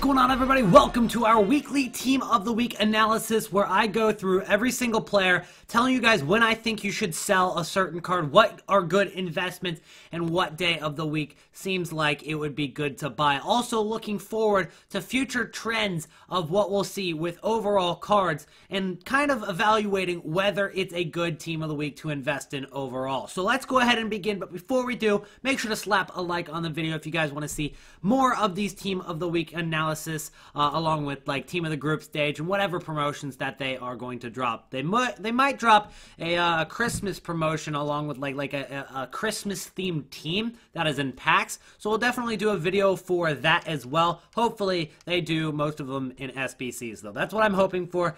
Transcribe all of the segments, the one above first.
going on, everybody? Welcome to our weekly Team of the Week analysis where I go through every single player, telling you guys when I think you should sell a certain card, what are good investments, and what day of the week seems like it would be good to buy. Also looking forward to future trends of what we'll see with overall cards and kind of evaluating whether it's a good Team of the Week to invest in overall. So let's go ahead and begin, but before we do, make sure to slap a like on the video if you guys want to see more of these Team of the Week analysis, along with like Team of the Group stage and whatever promotions that they are going to drop. They might drop a Christmas promotion along with like a Christmas themed team that is in packs, so we'll definitely do a video for that as well. Hopefully they do most of them in SBCs though. That's what I'm hoping for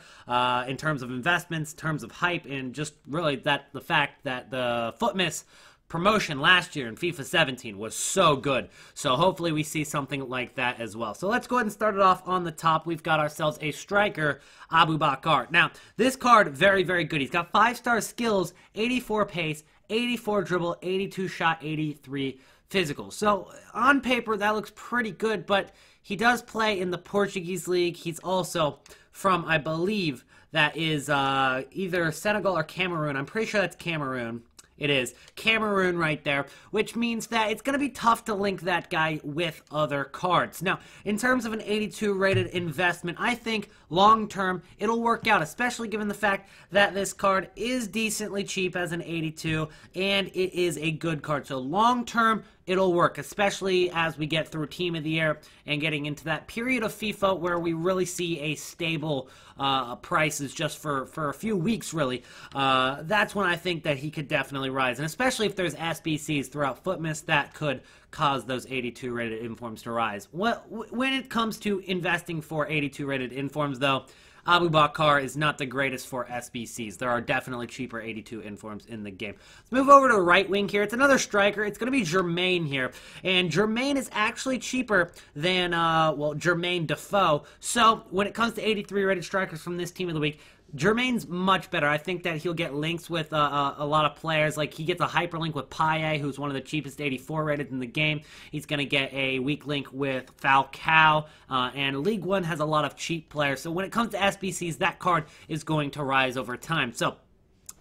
in terms of investments, in terms of hype, and just really the fact that the Footmas promotion last year in FIFA 17 was so good. So hopefully we see something like that as well. So let's go ahead and start it off on the top. We've got ourselves a striker, Abu Bakar. Now, this card, very, very good. He's got 5-star skills, 84 pace, 84 dribble, 82 shot, 83 physical. So on paper, that looks pretty good, but he does play in the Portuguese league. He's also from, I believe, that is either Senegal or Cameroon. I'm pretty sure that's Cameroon. It is Cameroon right there, which means that it's going to be tough to link that guy with other cards. Now, in terms of an 82 rated investment, I think long-term it'll work out, especially given the fact that this card is decently cheap as an 82, and it is a good card. So long-term, it'll work, especially as we get through Team of the Year and getting into that period of FIFA where we really see a stable prices just for a few weeks, really. That's when I think that he could definitely rise, and especially if there's SBCs throughout Footmas, that could cause those 82 rated informs to rise. When it comes to investing for 82 rated informs, though, Abu Bakar is not the greatest for SBCs. There are definitely cheaper 82 informs in the game. Let's move over to right wing here. It's another striker. It's going to be Jermaine here. And Jermaine is actually cheaper than, Jermaine Defoe. So when it comes to 83 rated strikers from this Team of the Week, Jermaine's much better. I think that he'll get links with a lot of players. Like, he gets a hyperlink with Paye, who's one of the cheapest 84 rated in the game. He's going to get a weak link with Falcao, and League One has a lot of cheap players. So when it comes to SBCs, that card is going to rise over time. So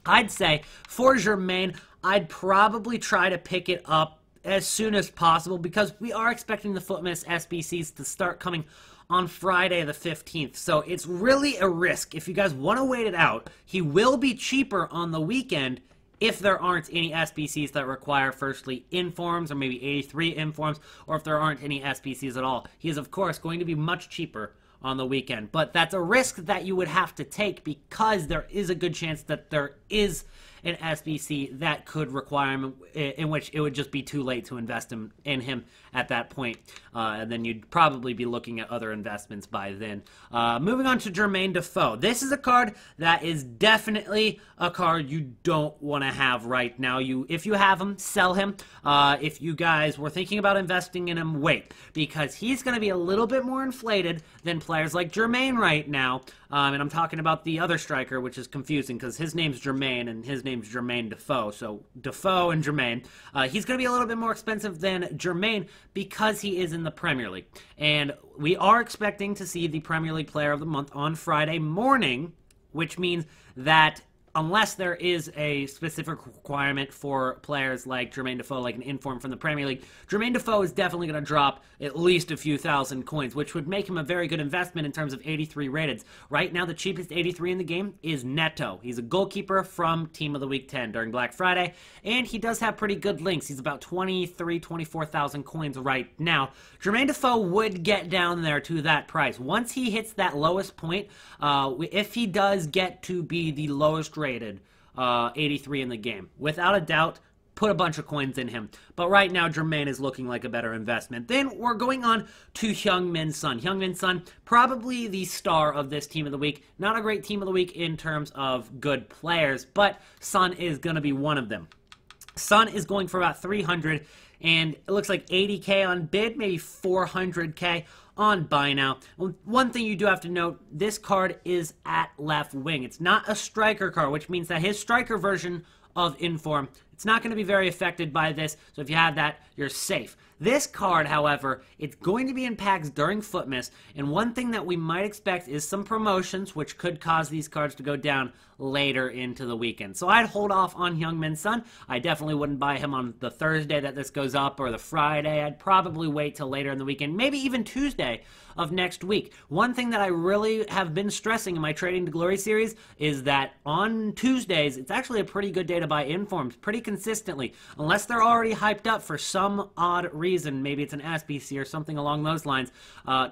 I'd say for Jermaine, I'd probably try to pick it up as soon as possible because we are expecting the Footmas SBCs to start coming on Friday the 15th. So it's really a risk. If you guys want to wait it out, he will be cheaper on the weekend if there aren't any SBCs that require firstly informs or maybe 83 informs, or if there aren't any SBCs at all. He is, of course, going to be much cheaper on the weekend. But that's a risk that you would have to take because there is a good chance that there is an SBC that could require him, in which it would just be too late to invest in him at that point. And then you'd probably be looking at other investments by then. Moving on to Jermaine Defoe. This is a card that is definitely a card you don't want to have right now. If you have him, sell him. If you guys were thinking about investing in him, wait. Because he's going to be a little bit more inflated than players like Jermaine right now. And I'm talking about the other striker, which is confusing because his name's Jermaine and his name's Jermaine Defoe. So Defoe and Jermaine. He's going to be a little bit more expensive than Jermaine because he is in the Premier League. And we are expecting to see the Premier League Player of the Month on Friday morning, which means that unless there is a specific requirement for players like Jermaine Defoe, like an inform from the Premier League, Jermaine Defoe is definitely going to drop at least a few thousand coins, which would make him a very good investment in terms of 83 rated. Right now, the cheapest 83 in the game is Neto. He's a goalkeeper from Team of the Week 10 during Black Friday, and he does have pretty good links. He's about 24,000 coins right now. Jermaine Defoe would get down there to that price. Once he hits that lowest point, if he does get to be the lowest rated 83 in the game, without a doubt, put a bunch of coins in him. But right now, Jermaine is looking like a better investment. Then we're going on to Heung-min Son. Heung-min Son, probably the star of this Team of the Week. Not a great Team of the Week in terms of good players, but Son is going to be one of them. Son is going for about 300, and it looks like 80k on bid, maybe 400k on buy now. One thing you do have to note, this card is at left wing. It's not a striker card, which means that his striker version of Inform It's not going to be very affected by this, so if you have that, you're safe. This card, however, it's going to be in packs during Footmas, and one thing that we might expect is some promotions, which could cause these cards to go down later into the weekend. So I'd hold off on Heung-min Son. I definitely wouldn't buy him on the Thursday that this goes up or the Friday. I'd probably wait till later in the weekend, maybe even Tuesday of next week. One thing that I really have been stressing in my Trading to Glory series is that on Tuesdays, it's actually a pretty good day to buy informs pretty consistently, unless they're already hyped up for some odd reason. Maybe it's an SBC or something along those lines.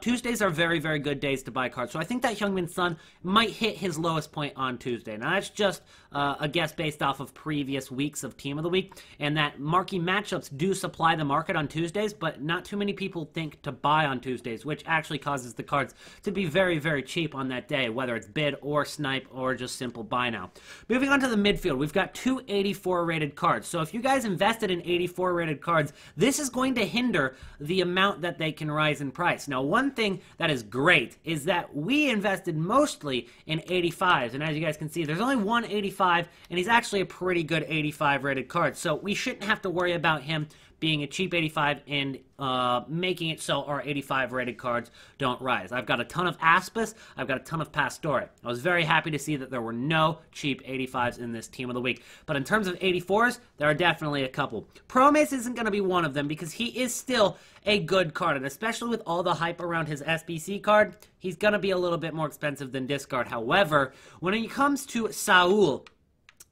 Tuesdays are very, very good days to buy cards. So I think that Heung-min Son might hit his lowest point on Tuesday. Now, that's just a guess based off of previous weeks of Team of the Week, and that marquee matchups do supply the market on Tuesdays, but not too many people think to buy on Tuesdays, which actually causes the cards to be very, very cheap on that day, whether it's bid or snipe or just simple buy now. Moving on to the midfield, we've got two 84 rated cards. So if you guys invested in 84 rated cards, this is going to hinder the amount that they can rise in price. Now, one thing that is great is that we invested mostly in 85s, and as you guys can see, there's only one 85, and he's actually a pretty good 85 rated card, so we shouldn't have to worry about him being a cheap 85 and making it so our 85 rated cards don't rise. I've got a ton of Aspas, I've got a ton of Pastore. I was very happy to see that there were no cheap 85s in this Team of the Week. But in terms of 84s, there are definitely a couple. Promise isn't going to be one of them because he is still a good card, and especially with all the hype around his SBC card, he's going to be a little bit more expensive than Discard. However, when it comes to Saul,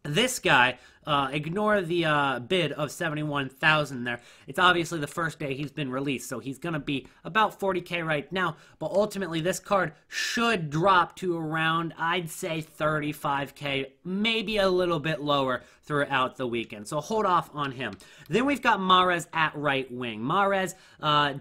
this guy, ignore the bid of 71,000 there. It's obviously the first day he's been released, so he's going to be about 40k right now, but ultimately this card should drop to around, I'd say 35k, maybe a little bit lower throughout the weekend, so hold off on him. Then we've got Mahrez at right wing. Mahrez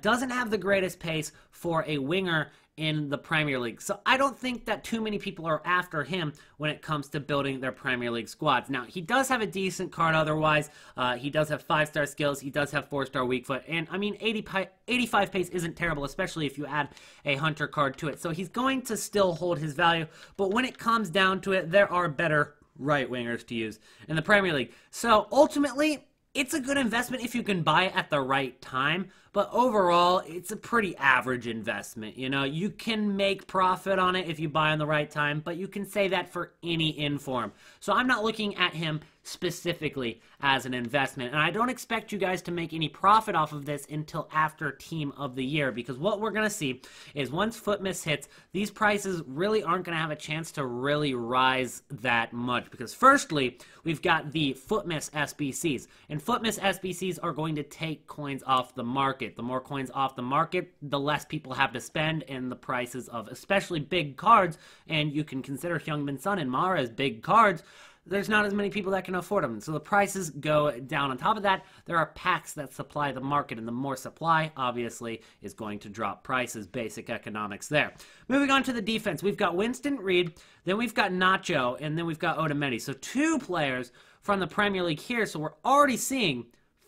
doesn't have the greatest pace for a winger in the Premier League. So I don't think that too many people are after him when it comes to building their Premier League squads. Now, he does have a decent card otherwise. He does have 5-star skills. He does have 4-star weak foot. And, I mean, 85 pace isn't terrible, especially if you add a Hunter card to it. So he's going to still hold his value. But when it comes down to it, there are better right wingers to use in the Premier League. So, ultimately, it's a good investment if you can buy it at the right time, but overall, it's a pretty average investment. You know, you can make profit on it if you buy on the right time, but you can say that for any inform. So I'm not looking at him specifically as an investment, and I don't expect you guys to make any profit off of this until after Team of the Year, because what we're going to see is once Footmas hits, these prices really aren't going to have a chance to really rise that much, because firstly, we've got the Footmas SBCs, and Footmas SBCs are going to take coins off the market. The more coins off the market, the less people have to spend, and the prices of especially big cards, and you can consider Heung-min Son and Mahrez big cards, there's not as many people that can afford them, so the prices go down. On top of that, there are packs that supply the market, and the more supply, obviously, is going to drop prices. Basic economics there. Moving on to the defense, we've got Winston Reed, then we've got Nacho, and then we've got Otamendi. So 2 players from the Premier League here, so we're already seeing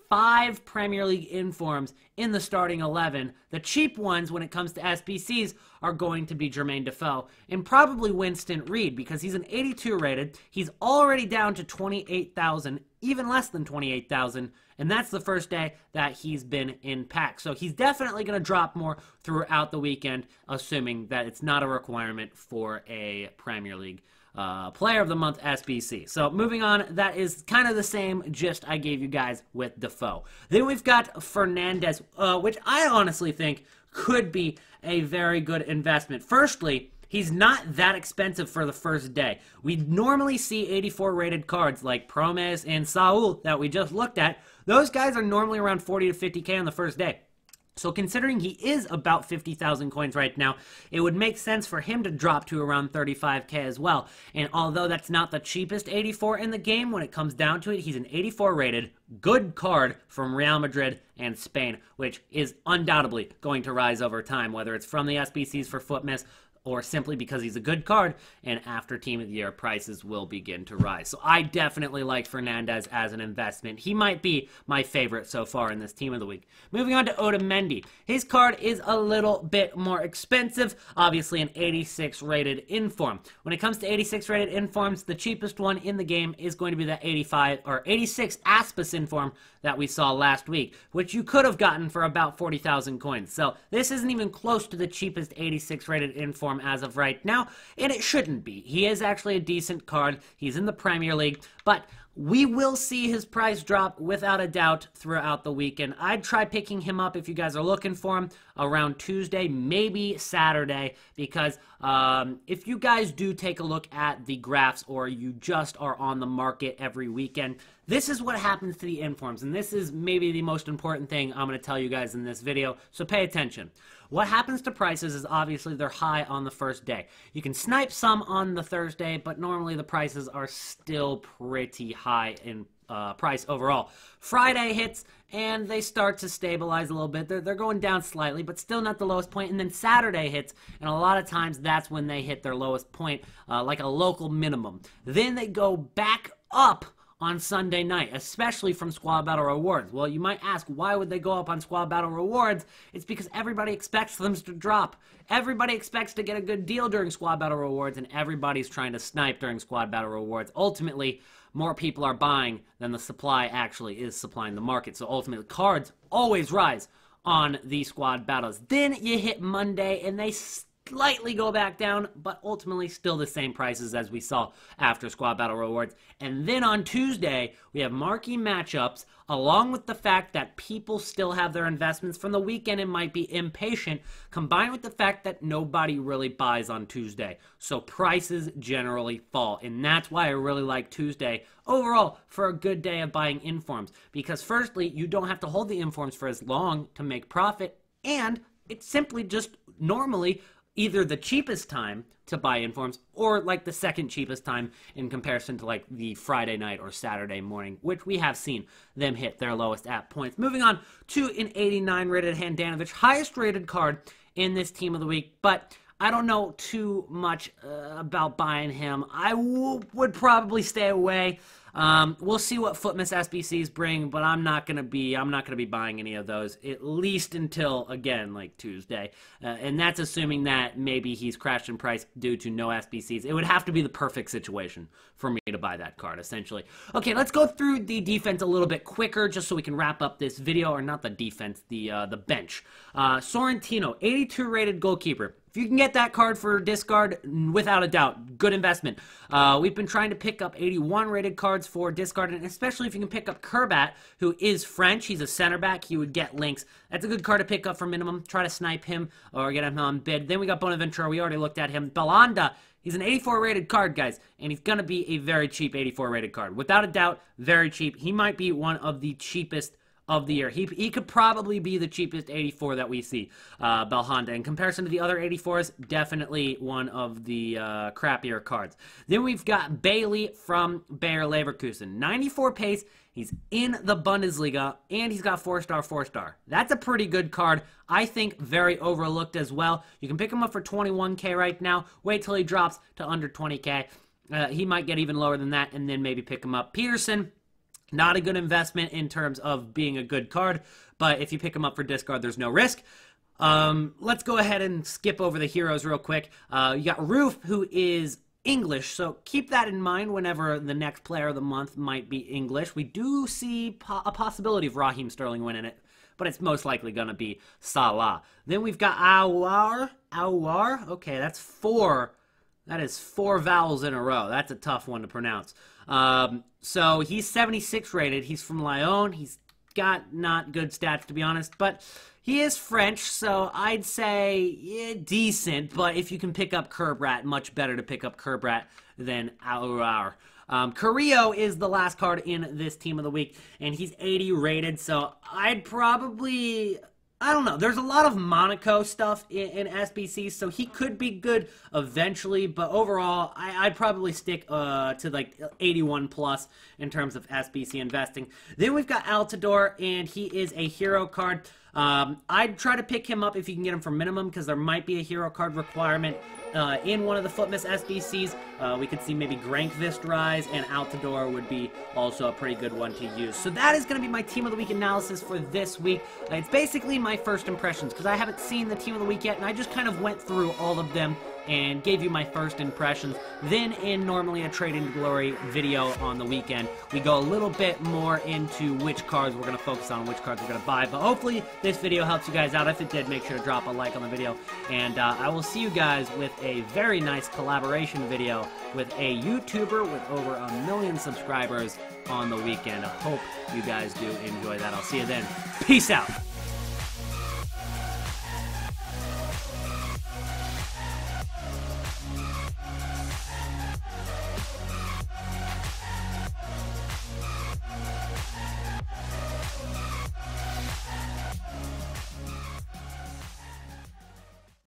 5 Premier League informs in the starting 11. The cheap ones, when it comes to SBCs, are going to be Jermaine Defoe and probably Winston Reed because he's an 82 rated. He's already down to 28,000, even less than 28,000, and that's the first day that he's been in pack. So he's definitely going to drop more throughout the weekend, assuming that it's not a requirement for a Premier League Player of the Month SBC. So moving on, that is kind of the same gist I gave you guys with Defoe. Then we've got Fernandez, which I honestly think could be a very good investment. Firstly, he's not that expensive for the first day. We normally see 84 rated cards like Promes and Saul that we just looked at. Those guys are normally around 40 to 50k on the first day. So considering he is about 50,000 coins right now, it would make sense for him to drop to around 35k as well. And although that's not the cheapest 84 in the game, when it comes down to it, he's an 84 rated, good card from Real Madrid and Spain, which is undoubtedly going to rise over time, whether it's from the SBCs for Footmas, or simply because he's a good card, and after Team of the Year, prices will begin to rise. So I definitely like Fernandez as an investment. He might be my favorite so far in this Team of the Week. Moving on to Otamendi. His card is a little bit more expensive, obviously an 86 rated inform. When it comes to 86 rated informs, the cheapest one in the game is going to be that 85 or 86 Aspas inform that we saw last week, which you could have gotten for about 40,000 coins. So this isn't even close to the cheapest 86 rated inform as of right now, and it shouldn't be. He is actually a decent card. He's in the Premier League, but we will see his price drop without a doubt throughout the weekend. I'd try picking him up if you guys are looking for him around Tuesday, maybe Saturday, because if you guys do take a look at the graphs or you just are on the market every weekend, this is what happens to the informs, and this is maybe the most important thing I'm going to tell you guys in this video, so pay attention. What happens to prices is obviously they're high on the first day. You can snipe some on the Thursday, but normally the prices are still pretty high in price overall. Friday hits and they start to stabilize a little bit. They're going down slightly, but still not the lowest point. And then Saturday hits, and a lot of times that's when they hit their lowest point, like a local minimum. Then they go back up on Sunday night, especially from Squad Battle Rewards. Well, you might ask, why would they go up on Squad Battle Rewards? It's because everybody expects them to drop. Everybody expects to get a good deal during Squad Battle Rewards, and everybody's trying to snipe during Squad Battle Rewards. Ultimately, more people are buying than the supply actually is supplying the market. So ultimately, cards always rise on the squad battles. Then you hit Monday, and they slightly go back down, but ultimately still the same prices as we saw after Squad Battle Rewards. And then on Tuesday, we have marquee matchups, along with the fact that people still have their investments from the weekend and might be impatient, combined with the fact that nobody really buys on Tuesday. So prices generally fall, and that's why I really like Tuesday overall for a good day of buying informs. Because firstly, you don't have to hold the informs for as long to make profit, and it's simply just normally either the cheapest time to buy informs or like the second cheapest time in comparison to like the Friday night or Saturday morning, which we have seen them hit their lowest at points. Moving on to an 89 rated Handanovic, highest rated card in this Team of the Week, but I don't know too much about buying him. I would probably stay away. We'll see what Footmas SBCs bring, but I'm not gonna be buying any of those at least until again like Tuesday, and that's assuming that maybe he's crashed in price due to no SBCs. It would have to be the perfect situation for me to buy that card, essentially. Okay, let's go through the defense a little bit quicker, just so we can wrap up this video, or not the defense, the bench. Sorrentino, 82 rated goalkeeper. If you can get that card for discard, without a doubt, good investment. We've been trying to pick up 81 rated cards for discard, and especially if you can pick up Kerbat, who is French. He's a center back. He would get links. That's a good card to pick up for minimum. Try to snipe him or get him on bid. Then we got Bonaventura. We already looked at him. Belanda. He's an 84 rated card, guys, and he's going to be a very cheap 84 rated card. Without a doubt, very cheap. He might be one of the cheapest of the year. He could probably be the cheapest 84 that we see, Belhanda. In comparison to the other 84s, definitely one of the crappier cards. Then we've got Bailey from Bayer Leverkusen. 94 pace. He's in the Bundesliga, and he's got 4-star, 4-star. That's a pretty good card. I think very overlooked as well. You can pick him up for 21K right now. Wait till he drops to under 20K. He might get even lower than that, and then maybe pick him up. Peterson, not a good investment in terms of being a good card, but if you pick him up for discard, there's no risk. Let's go ahead and skip over the heroes real quick. You got Roof, who is English, so keep that in mind whenever the next player of the month might be English. We do see a possibility of Raheem Sterling winning it, but it's most likely going to be Salah. Then we've got Aouar. Okay, that's four. That is 4 vowels in a row. That's a tough one to pronounce. So he's 76 rated. He's from Lyon. He's got not good stats, to be honest, but he is French, so I'd say decent. But if you can pick up Kerbrat, much better to pick up Kerbrat than Aouar. Carrillo is the last card in this Team of the Week, and he's 80 rated, so I'd probably, I don't know. There's a lot of Monaco stuff in SBC, so he could be good eventually, but overall, I'd probably stick to like 81 plus in terms of SBC investing. Then we've got Altidore, and he is a hero card. I'd try to pick him up if you can get him for minimum, because there might be a hero card requirement in one of the Footmiss SBCs. We could see maybe Grankvist rise, and Altidore would be also a pretty good one to use. So that is going to be my Team of the Week analysis for this week. It's basically my first impressions, because I haven't seen the Team of the Week yet, and I just kind of went through all of them and gave you my first impressions. Then in normally a Trade in Glory video on the weekend, we go a little bit more into which cards we're going to focus on, which cards we're going to buy. But hopefully this video helps you guys out. If it did, make sure to drop a like on the video. And I will see you guys with a very nice collaboration video with a YouTuber with over 1 million subscribers on the weekend. I hope you guys do enjoy that. I'll see you then. Peace out.